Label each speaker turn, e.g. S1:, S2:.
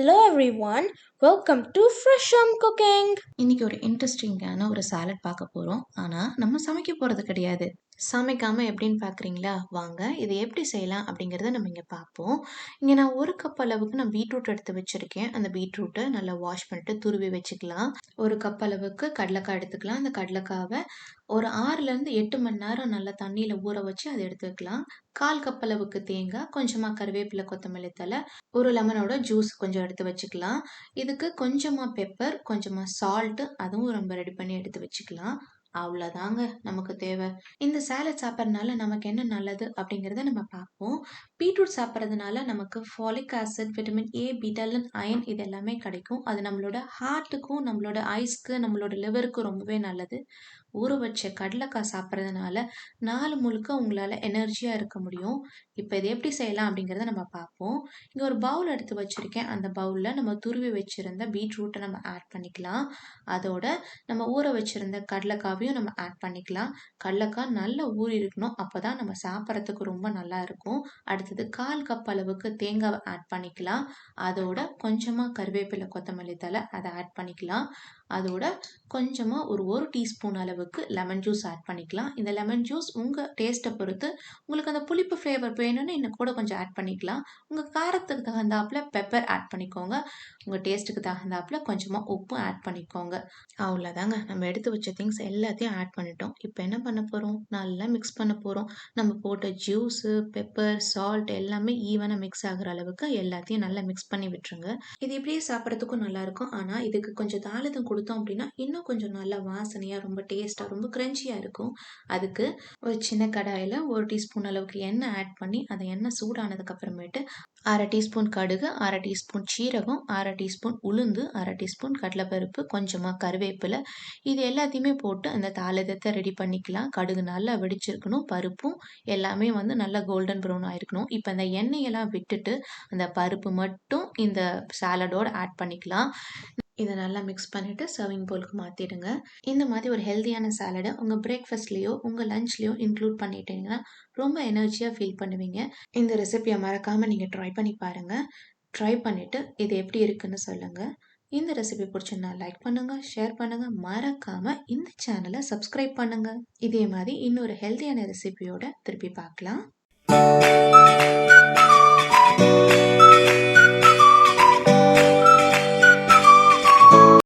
S1: Hello everyone, welcome to Fresh Cooking.
S2: இன்னைக்கு ஒரு இன்ட்ரெஸ்டிங்கான ஒரு சாலட் பார்க்க போகிறோம். ஆனால் நம்ம சமைக்க போகிறது கிடையாது. சமைக்காமல் எப்படின்னு பார்க்குறீங்களா? வாங்க இதை எப்படி செய்யலாம் அப்படிங்கிறத நம்ம இங்கே பார்ப்போம். இங்கே நான் 1 கப் அளவுக்கு நான் பீட்ரூட் எடுத்து வச்சுருக்கேன். அந்த பீட்ரூட்டை நல்லா வாஷ் பண்ணிட்டு துருவி வச்சுக்கலாம். 1 கப் அளவுக்கு கடலைக்காய் எடுத்துக்கலாம். அந்த கடலைக்காவை ஒரு 6லேருந்து 8 மணி நேரம் நல்லா தண்ணியில் ஊற வச்சு அதை எடுத்து வைக்கலாம். 1/4 கப் அளவுக்கு தேங்காய், கொஞ்சமாக கருவேப்பிலை, கொத்தமல்லி தழை, ஒரு லெமனோட ஜூஸ் கொஞ்சம் எடுத்து வச்சுக்கலாம். இதுக்கு கொஞ்சமாக பெப்பர், கொஞ்சமாக சால்ட்டு, அதுவும் நம்ம ரெடி பண்ணி எடுத்து வச்சுக்கலாம். அவ்வளோதாங்க நமக்கு தேவை. இந்த சாலட் சாப்பிட்றதுனால நமக்கு என்ன நல்லது அப்படிங்கிறத நம்ம பார்ப்போம். பீட்ரூட் சாப்பிட்றதுனால நமக்கு folic acid, vitamin A, betalain, iron இது எல்லாமே கிடைக்கும். அது நம்மளோட ஹார்ட்டுக்கும், நம்மளோட ஐஸ்க்கு, நம்மளோட லிவருக்கு ரொம்பவே நல்லது. ஊற வச்ச கடலைக்காய் சாப்பிட்றதுனால நாள் முழுக்க உங்களால் எனர்ஜியாக இருக்க முடியும். இப்போ இதை எப்படி செய்யலாம் அப்படிங்கிறத நம்ம பார்ப்போம். இங்கே ஒரு பவுல் எடுத்து வச்சுருக்கேன். அந்த பவுலில் நம்ம துருவி வச்சுருந்த பீட்ரூட்டை நம்ம ஆட் பண்ணிக்கலாம். அதோட நம்ம ஊற வச்சுருந்த கடலைக்காவையும் நம்ம ஆட் பண்ணிக்கலாம். கடலைக்காய் நல்லா ஊறி இருக்கணும். அப்போ தான் நம்ம சாப்பிட்றதுக்கு ரொம்ப நல்லா இருக்கும். அடுத்தது 1/4 கப் அளவுக்கு தேங்காவை ஆட் பண்ணிக்கலாம். அதோட கொஞ்சமாக கருவேப்பிலை, கொத்தமல்லி தழை அதை ஆட் பண்ணிக்கலாம். அதோட கொஞ்சமாக ஒரு டீஸ்பூன் அளவுக்கு லெமன் ஜூஸ் ஆட் பண்ணிக்கலாம். இந்த லெமன் ஜூஸ் உங்கள் டேஸ்ட்டை பொறுத்து உங்களுக்கு அந்த புளிப்பு ஃப்ளேவர் வேணும்னு இன்னும் கூட கொஞ்சம் ஆட் பண்ணிக்கலாம். உங்கள் காரத்துக்கு தகுந்தாப்பில் பெப்பர் ஆட் பண்ணிக்கோங்க. உங்கள் டேஸ்ட்டுக்கு தகுந்தாப்பில் கொஞ்சமாக உப்பும் ஆட் பண்ணிக்கோங்க. அவ்வளோதாங்க, நம்ம எடுத்து வச்ச திங்ஸ் எல்லாத்தையும் ஆட் பண்ணிட்டோம். இப்போ என்ன பண்ண போகிறோம்? நல்லா மிக்ஸ் பண்ண போகிறோம். நம்ம போட்ட ஜூஸு, பெப்பர், சால்ட் எல்லாமே ஈவனாக மிக்ஸ் ஆகிற அளவுக்கு எல்லாத்தையும் நல்லா மிக்ஸ் பண்ணி விட்டுருங்க. இது இப்படியே சாப்பிட்றதுக்கும் நல்லாயிருக்கும். ஆனால் இதுக்கு கொஞ்சம் தாளிதம் கொடுத்தோம் அப்படின்னா இன்னும் கொஞ்சம் நல்லா வாசனையாக, ரொம்ப டேஸ்ட்டாக, ரொம்ப க்ரன்ச்சியாக இருக்கும். அதுக்கு ஒரு சின்ன கடாயில் 1 டீஸ்பூன் அளவுக்கு எண்ணெய் ஆட் பண்ணி அந்த எண்ணெய் சூடானதுக்கப்புறமேட்டு 1/2 டீஸ்பூன் கடுகு, 1/2 டீஸ்பூன் சீரகம், 1/2 டீஸ்பூன் உளுந்து, 1/2 டீஸ்பூன் கடலைப்பருப்பு, கொஞ்சமாக கருவேப்பிலை, இது எல்லாத்தையுமே போட்டு அந்த தாளிதத்தை ரெடி பண்ணிக்கலாம். கடுகு நல்லா வெடிச்சிருக்கணும். பருப்பும் எல்லாமே நல்லா கோல்டன் ப்ரௌன் ஆயிருக்கணும். இப்போ அந்த எண்ணெயெல்லாம் விட்டுட்டு அந்த பருப்பு மட்டும் இந்த சாலடோட ஆட் பண்ணிக்கலாம். இதை நல்லா மிக்ஸ் பண்ணிவிட்டு சர்விங் பவுலுக்கு மாற்றிடுங்க. இந்த மாதிரி ஒரு ஹெல்த்தியான சாலடை உங்கள் பிரேக்ஃபாஸ்ட்லேயோ உங்கள் லஞ்ச்லேயோ இன்க்ளூட் பண்ணிட்டீங்கன்னா ரொம்ப எனர்ஜியாக ஃபீல் பண்ணுவீங்க. இந்த ரெசிபியை மறக்காமல் நீங்கள் ட்ரை பண்ணி பாருங்கள். ட்ரை பண்ணிவிட்டு இது எப்படி இருக்குன்னு சொல்லுங்கள். இந்த ரெசிபி பிடிச்சிருந்தா லைக் பண்ணுங்கள், ஷேர் பண்ணுங்கள், மறக்காமல் இந்த சேனலை சப்ஸ்கிரைப் பண்ணுங்கள். இதே மாதிரி இன்னொரு ஹெல்த்தியான ரெசிபியோட திருப்பி பார்க்கலாம்.